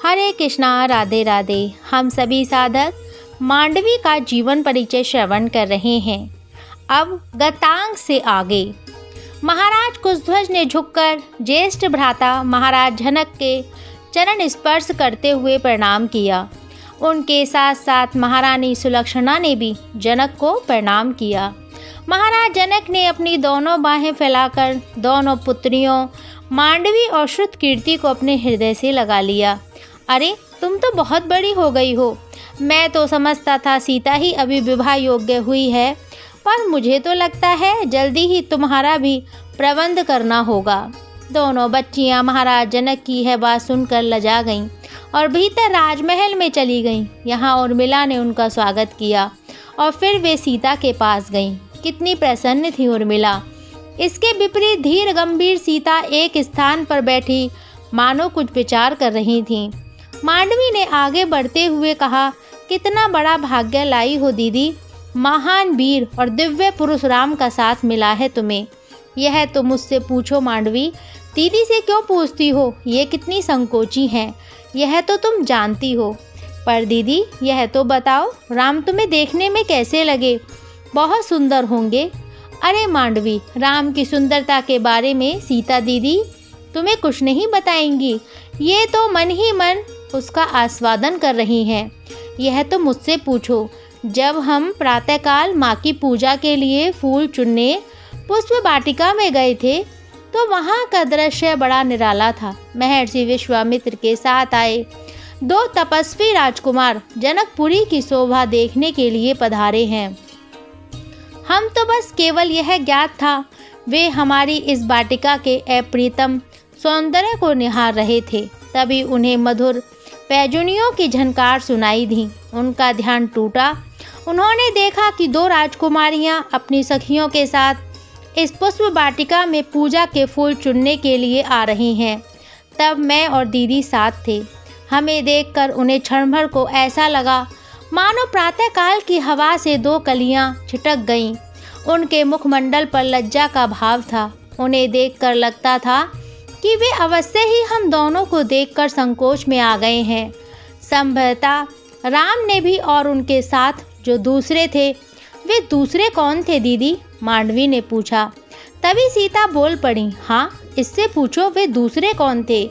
हरे कृष्णा, राधे राधे। हम सभी साधक मांडवी का जीवन परिचय श्रवण कर रहे हैं। अब गतांग से आगे महाराज कुशध्वज ने झुककर ज्येष्ठ भ्राता महाराज जनक के चरण स्पर्श करते हुए प्रणाम किया। उनके साथ साथ महारानी सुलक्षणा ने भी जनक को प्रणाम किया। महाराज जनक ने अपनी दोनों बाहें फैलाकर दोनों पुत्रियों मांडवी और श्रुतकीर्ति को अपने हृदय से लगा लिया। अरे, तुम तो बहुत बड़ी हो गई हो। मैं तो समझता था सीता ही अभी विवाह योग्य हुई है, पर मुझे तो लगता है जल्दी ही तुम्हारा भी प्रबंध करना होगा। दोनों बच्चियां महाराज जनक की यह बात सुनकर लजा गईं और भीतर राजमहल में चली गईं। यहाँ उर्मिला ने उनका स्वागत किया और फिर वे सीता के पास गईं। कितनी प्रसन्न थी उर्मिला। इसके विपरीत धीर गंभीर सीता एक स्थान पर बैठी मानो कुछ विचार कर रही थीं। मांडवी ने आगे बढ़ते हुए कहा, कितना बड़ा भाग्य लाई हो दीदी। महान वीर और दिव्य पुरुष राम का साथ मिला है तुम्हें। यह तो मुझसे पूछो मांडवी, दीदी से क्यों पूछती हो? ये कितनी संकोची हैं, यह तो तुम जानती हो। पर दीदी यह तो बताओ, राम तुम्हें देखने में कैसे लगे? बहुत सुंदर होंगे। अरे मांडवी, राम की सुंदरता के बारे में सीता दीदी तुम्हें कुछ नहीं बताएंगी। ये तो मन ही मन उसका आस्वादन कर रही हैं। यह तो मुझसे पूछो, जब हम प्रातःकाल माँ की पूजा के लिए फूल चुनने पुष्प वाटिका में गए थे तो वहाँ का दृश्य बड़ा निराला था। महर्षि विश्वामित्र के साथ आए दो तपस्वी राजकुमार जनकपुरी की शोभा देखने के लिए पधारे हैं। हम तो बस केवल यह ज्ञात था वे हमारी इस वाटिका के अप्रितम सौंदर्य को निहार रहे थे। तभी उन्हें मधुर पैजुनियों की झनकार सुनाई दी। उनका ध्यान टूटा। उन्होंने देखा कि दो राजकुमारियां अपनी सखियों के साथ इस पुष्प वाटिका में पूजा के फूल चुनने के लिए आ रही हैं। तब मैं और दीदी साथ थे। हमें देखकर उन्हें क्षण भर को ऐसा लगा मानो प्रातःकाल की हवा से दो कलियां छिटक गईं। उनके मुखमंडल पर लज्जा का भाव था। उन्हें देखकर लगता था कि वे अवश्य ही हम दोनों को देखकर संकोच में आ गए हैं। संभवतः राम ने भी, और उनके साथ जो दूसरे थे, वे दूसरे कौन थे दीदी? मांडवी ने पूछा। तभी सीता बोल पड़ी, हाँ, इससे पूछो वे दूसरे कौन थे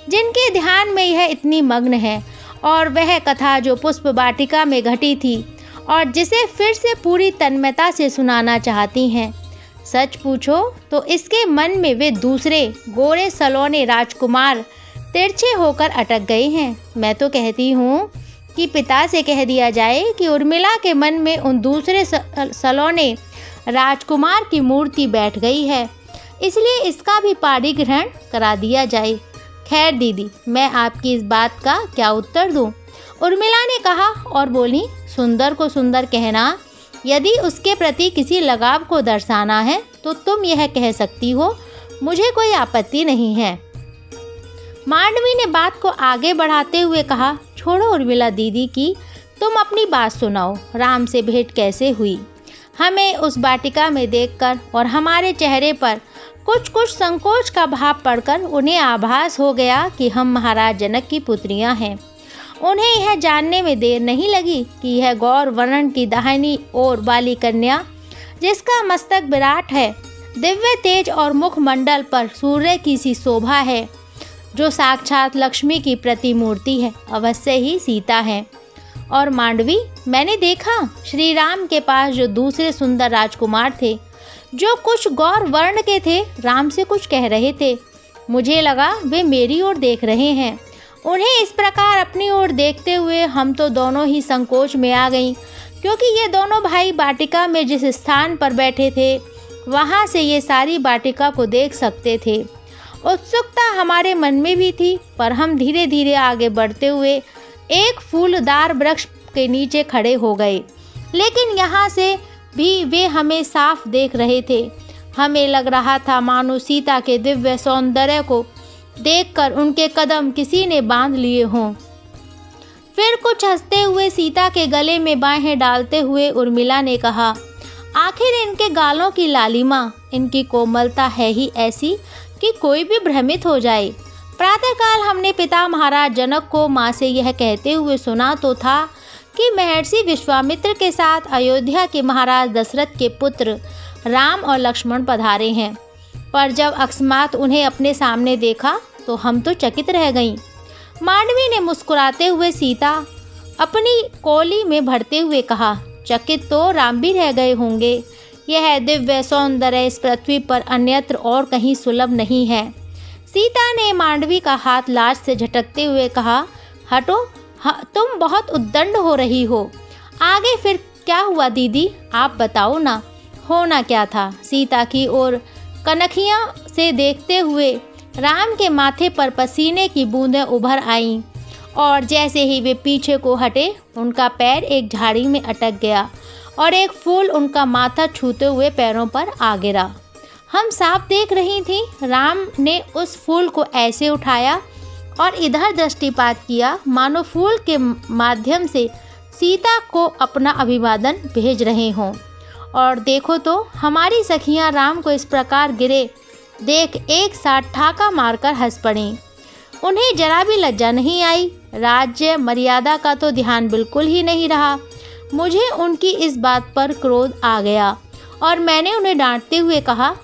जिनके ध्यान में यह इतनी मग्न है, और वह कथा जो पुष्प वाटिका में घटी थी और जिसे फिर से पूरी तन्मयता से सुनाना चाहती हैं। सच पूछो तो इसके मन में वे दूसरे गोरे सलोने राजकुमार तिरछे होकर अटक गए हैं। मैं तो कहती हूँ कि पिता से कह दिया जाए कि उर्मिला के मन में उन दूसरे सलोने राजकुमार की मूर्ति बैठ गई है, इसलिए इसका भी पाणिग्रहण करा दिया जाए। खैर दीदी, मैं आपकी इस बात का क्या उत्तर दूँ? उर्मिला ने कहा और बोली, सुंदर को सुंदर कहना, यदि उसके प्रति किसी लगाव को दर्शाना है तो तुम यह कह सकती हो, मुझे कोई आपत्ति नहीं है। मांडवी ने बात को आगे बढ़ाते हुए कहा, छोड़ो उर्मिला दीदी की, तुम अपनी बात सुनाओ। राम से भेंट कैसे हुई? हमें उस वाटिका में देखकर और हमारे चेहरे पर कुछ कुछ संकोच का भाव पड़कर उन्हें आभास हो गया कि हम महाराज जनक की पुत्रियां हैं। उन्हें यह जानने में देर नहीं लगी कि यह गौर वर्ण की दाहिनी ओर वाली कन्या, जिसका मस्तक विराट है, दिव्य तेज और मुखमंडल पर सूर्य की सी शोभा है, जो साक्षात लक्ष्मी की प्रतिमूर्ति है, अवश्य ही सीता है। और मांडवी, मैंने देखा श्री राम के पास जो दूसरे सुंदर राजकुमार थे, जो कुछ गौर वर्ण के थे, राम से कुछ कह रहे थे। मुझे लगा वे मेरी ओर देख रहे हैं। उन्हें इस प्रकार अपनी ओर देखते हुए हम तो दोनों ही संकोच में आ गईं, क्योंकि ये दोनों भाई वाटिका में जिस स्थान पर बैठे थे वहाँ से ये सारी वाटिका को देख सकते थे। उत्सुकता हमारे मन में भी थी, पर हम धीरे धीरे आगे बढ़ते हुए एक फूलदार वृक्ष के नीचे खड़े हो गए। लेकिन यहाँ से भी वे हमें साफ देख रहे थे। हमें लग रहा था मानो सीता के दिव्य सौंदर्य को देखकर उनके कदम किसी ने बांध लिए हों। फिर कुछ हंसते हुए सीता के गले में बाहें डालते हुए उर्मिला ने कहा, आखिर इनके गालों की लालिमा, इनकी कोमलता है ही ऐसी कि कोई भी भ्रमित हो जाए। प्रातःकाल हमने पिता महाराज जनक को माँ से यह कहते हुए सुना तो था कि महर्षि विश्वामित्र के साथ अयोध्या के महाराज दशरथ के पुत्र राम और लक्ष्मण पधारे हैं, पर जब अकस्मात उन्हें अपने सामने देखा तो हम तो चकित रह गईं। मांडवी ने मुस्कुराते हुए सीता अपनी कोली में भरते हुए कहा, चकित तो राम भी रह गए होंगे। यह दिव्य सौंदर्य इस पृथ्वी पर अन्यत्र और कहीं सुलभ नहीं है। सीता ने मांडवी का हाथ लाज से झटकते हुए कहा, हटो, तुम बहुत उद्दंड हो रही हो। आगे फिर क्या हुआ दीदी, आप बताओ ना। होना क्या था, सीता की ओर कनखियाँ से देखते हुए राम के माथे पर पसीने की बूंदें उभर आईं और जैसे ही वे पीछे को हटे उनका पैर एक झाड़ी में अटक गया और एक फूल उनका माथा छूते हुए पैरों पर आ गिरा। हम साफ देख रही थी, राम ने उस फूल को ऐसे उठाया और इधर दृष्टिपात किया मानो फूल के माध्यम से सीता को अपना अभिवादन भेज रहे हों। और देखो तो हमारी सखियां राम को इस प्रकार गिरे देख एक साथ ठाका मारकर हंस पड़ीं। उन्हें जरा भी लज्जा नहीं आई। राज्य मर्यादा का तो ध्यान बिल्कुल ही नहीं रहा। मुझे उनकी इस बात पर क्रोध आ गया और मैंने उन्हें डांटते हुए कहा,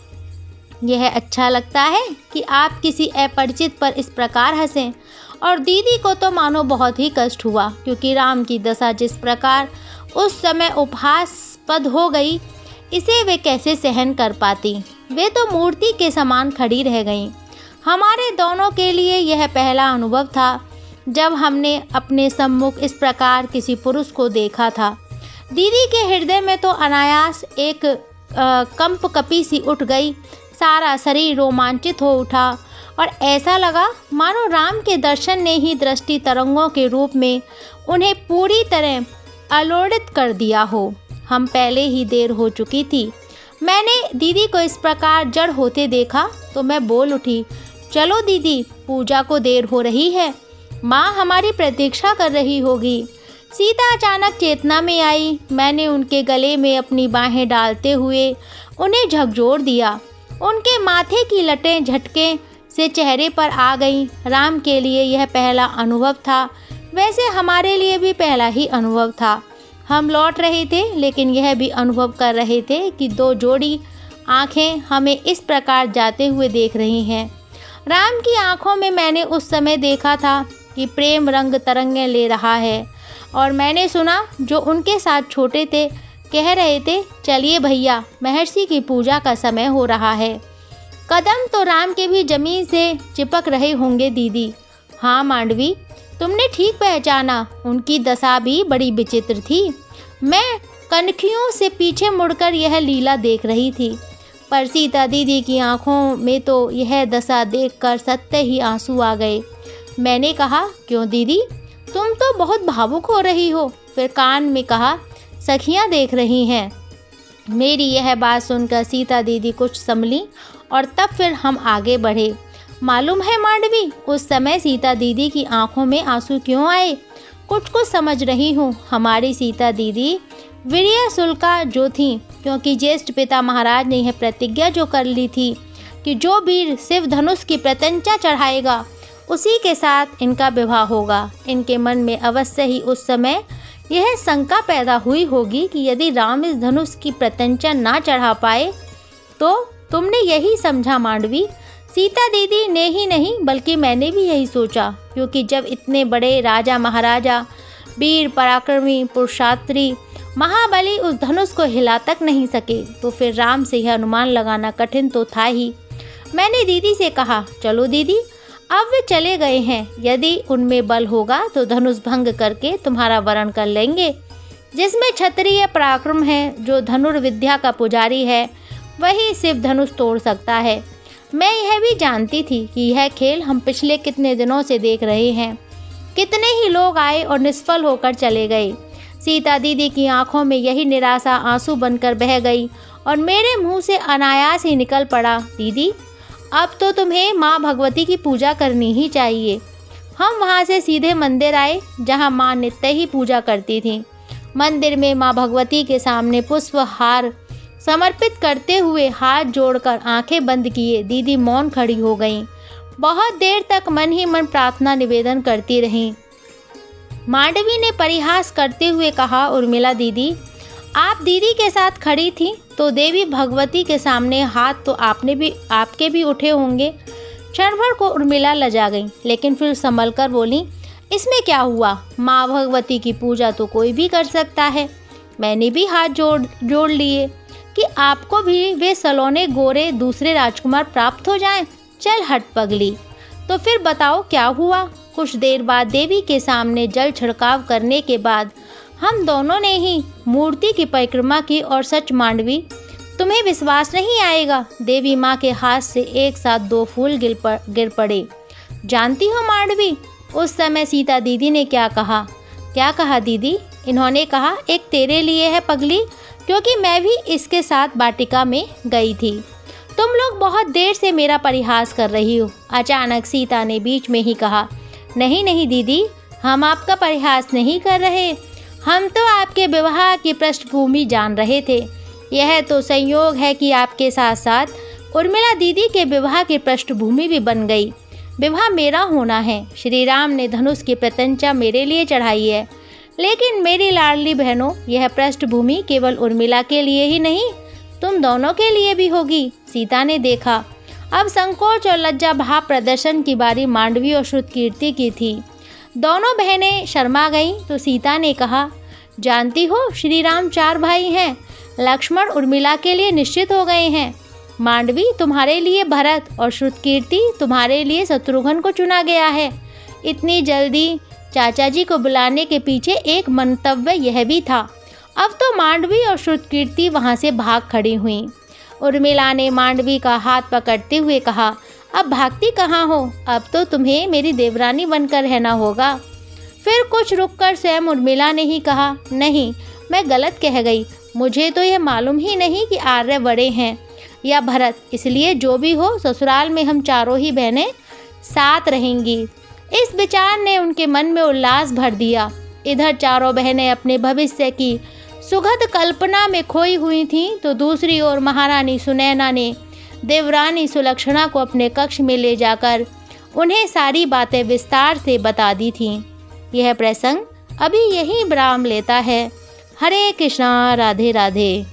यह अच्छा लगता है कि आप किसी अपरिचित पर इस प्रकार हंसें। और दीदी को तो मानो बहुत ही कष्ट हुआ, क्योंकि राम की दशा जिस प्रकार उस समय उपहासास्पद हो गई, इसे वे कैसे सहन कर पाती। वे तो मूर्ति के समान खड़ी रह गईं। हमारे दोनों के लिए यह पहला अनुभव था जब हमने अपने सम्मुख इस प्रकार किसी पुरुष को देखा था। दीदी के हृदय में तो अनायास एक कंपकपी सी उठ गई। सारा शरीर रोमांचित हो उठा और ऐसा लगा मानो राम के दर्शन ने ही दृष्टि तरंगों के रूप में उन्हें पूरी तरह आलोड़ित कर दिया हो। हम पहले ही देर हो चुकी थी। मैंने दीदी को इस प्रकार जड़ होते देखा तो मैं बोल उठी, चलो दीदी, पूजा को देर हो रही है, माँ हमारी प्रतीक्षा कर रही होगी। सीता अचानक चेतना में आई। मैंने उनके गले में अपनी बाहें डालते हुए उन्हें झकझोर दिया। उनके माथे की लटें झटके से चेहरे पर आ गईं। राम के लिए यह पहला अनुभव था, वैसे हमारे लिए भी पहला ही अनुभव था। हम लौट रहे थे, लेकिन यह भी अनुभव कर रहे थे कि दो जोड़ी आँखें हमें इस प्रकार जाते हुए देख रही हैं। राम की आँखों में मैंने उस समय देखा था कि प्रेम रंग तरंगें ले रहा है, और मैंने सुना जो उनके साथ छोटे थे कह रहे थे, चलिए भैया, महर्षि की पूजा का समय हो रहा है। कदम तो राम के भी जमीन से चिपक रहे होंगे दीदी। हाँ मांडवी, तुमने ठीक पहचाना, उनकी दशा भी बड़ी विचित्र थी। मैं कनखियों से पीछे मुड़कर यह लीला देख रही थी, पर सीता दीदी की आंखों में तो यह दशा देखकर सत्य ही आंसू आ गए। मैंने कहा, क्यों दीदी, तुम तो बहुत भावुक हो रही हो। फिर कान में कहा, सखियां देख रही हैं। मेरी यह बात सुनकर सीता दीदी कुछ संभली और तब फिर हम आगे बढ़े। मालूम है मांडवी, उस समय सीता दीदी की आंखों में आंसू क्यों आए? कुछ समझ रही हूँ। हमारी सीता दीदी वीर्य शुल्का जो थी, क्योंकि ज्येष्ठ पिता महाराज ने यह प्रतिज्ञा जो कर ली थी कि जो वीर शिव धनुष की प्रत्यंचा चढ़ाएगा उसी के साथ इनका विवाह होगा। इनके मन में अवश्य ही उस समय यह शंका पैदा हुई होगी कि यदि राम इस धनुष की प्रत्यंचा ना चढ़ा पाए तो तुमने यही समझा मांडवी। सीता दीदी ने ही नहीं बल्कि मैंने भी यही सोचा, क्योंकि जब इतने बड़े राजा महाराजा, वीर पराक्रमी, पुरुषार्थी, महाबली उस धनुष को हिला तक नहीं सके तो फिर राम से यह अनुमान लगाना कठिन तो था ही। मैंने दीदी से कहा, चलो दीदी, अब वे चले गए हैं, यदि उनमें बल होगा तो धनुष भंग करके तुम्हारा वरण कर लेंगे। जिसमें क्षत्रिय पराक्रम है, जो धनुर्विद्या का पुजारी है, वही शिव धनुष तोड़ सकता है। मैं यह भी जानती थी कि यह खेल हम पिछले कितने दिनों से देख रहे हैं। कितने ही लोग आए और निष्फल होकर चले गए। सीता दीदी की आंखों में यही निराशा आंसू बनकर बह गई और मेरे मुंह से अनायास ही निकल पड़ा, दीदी अब तो तुम्हें माँ भगवती की पूजा करनी ही चाहिए। हम वहाँ से सीधे मंदिर आए, जहाँ माँ नित्य ही पूजा करती थी। मंदिर में माँ भगवती के सामने पुष्पहार समर्पित करते हुए हाथ जोड़कर आंखें बंद किए दीदी मौन खड़ी हो गईं। बहुत देर तक मन ही मन प्रार्थना निवेदन करती रहीं। मांडवी ने परिहास करते हुए कहा, उर्मिला दीदी, आप दीदी के साथ खड़ी थी तो देवी भगवती के सामने हाथ तो आपके भी उठे होंगे। क्षण भर को उर्मिला लजा गई, लेकिन फिर संभल कर बोली, इसमें क्या हुआ, माँ भगवती की पूजा तो कोई भी कर सकता है। मैंने भी हाथ जोड़ लिए कि आपको भी वे सलोने गोरे दूसरे राजकुमार प्राप्त हो जाएं। चल हट पगली। तो फिर बताओ क्या हुआ। कुछ देर बाद देवी के सामने जल छिड़काव करने के बाद हम दोनों ने ही मूर्ति की परिक्रमा की। और सच मांडवी, तुम्हें विश्वास नहीं आएगा, देवी माँ के हाथ से एक साथ 2 फूल गिर पड़े। जानती हो मांडवी, उस समय सीता दीदी ने क्या कहा दीदी? इन्होंने कहा, एक तेरे लिए है पगली, क्योंकि मैं भी इसके साथ वाटिका में गई थी। तुम लोग बहुत देर से मेरा परिहास कर रही हो। अचानक सीता ने बीच में ही कहा, नहीं दीदी, हम आपका परिहास नहीं कर रहे, हम तो आपके विवाह की पृष्ठभूमि जान रहे थे। यह तो संयोग है कि आपके साथ साथ उर्मिला दीदी के विवाह की पृष्ठभूमि भी बन गई। विवाह मेरा होना है। श्री राम ने धनुष की प्रत्यंचा मेरे लिए चढ़ाई है, लेकिन मेरी लाडली बहनों, यह पृष्ठभूमि केवल उर्मिला के लिए ही नहीं, तुम दोनों के लिए भी होगी। सीता ने देखा अब संकोच और लज्जा भाव प्रदर्शन की बारी मांडवी और श्रुतकीर्ति की थी। दोनों बहनें शर्मा गईं तो सीता ने कहा, जानती हो, श्री राम 4 भाई हैं। लक्ष्मण उर्मिला के लिए निश्चित हो गए हैं। मांडवी, तुम्हारे लिए भरत और श्रुतकीर्ति तुम्हारे लिए शत्रुघ्न को चुना गया है। इतनी जल्दी चाचा जी को बुलाने के पीछे एक मंतव्य यह भी था। अब तो मांडवी और श्रुतकीर्ति वहां से भाग खड़ी हुईं। उर्मिला ने मांडवी का हाथ पकड़ते हुए कहा, अब भागती कहाँ हो, अब तो तुम्हें मेरी देवरानी बनकर रहना होगा। फिर कुछ रुककर स्वयं उर्मिला ने ही कहा, नहीं, मैं गलत कह गई। मुझे तो यह मालूम ही नहीं कि आर्य बड़े हैं या भरत, इसलिए जो भी हो, ससुराल में हम चारों ही बहनें साथ रहेंगी। इस विचार ने उनके मन में उल्लास भर दिया। इधर चारों बहनें अपने भविष्य की सुखद कल्पना में खोई हुई थीं, तो दूसरी ओर महारानी सुनैना ने देवरानी सुलक्षणा को अपने कक्ष में ले जाकर उन्हें सारी बातें विस्तार से बता दी थीं। यह प्रसंग अभी यहीं विराम लेता है। हरे कृष्णा, राधे राधे।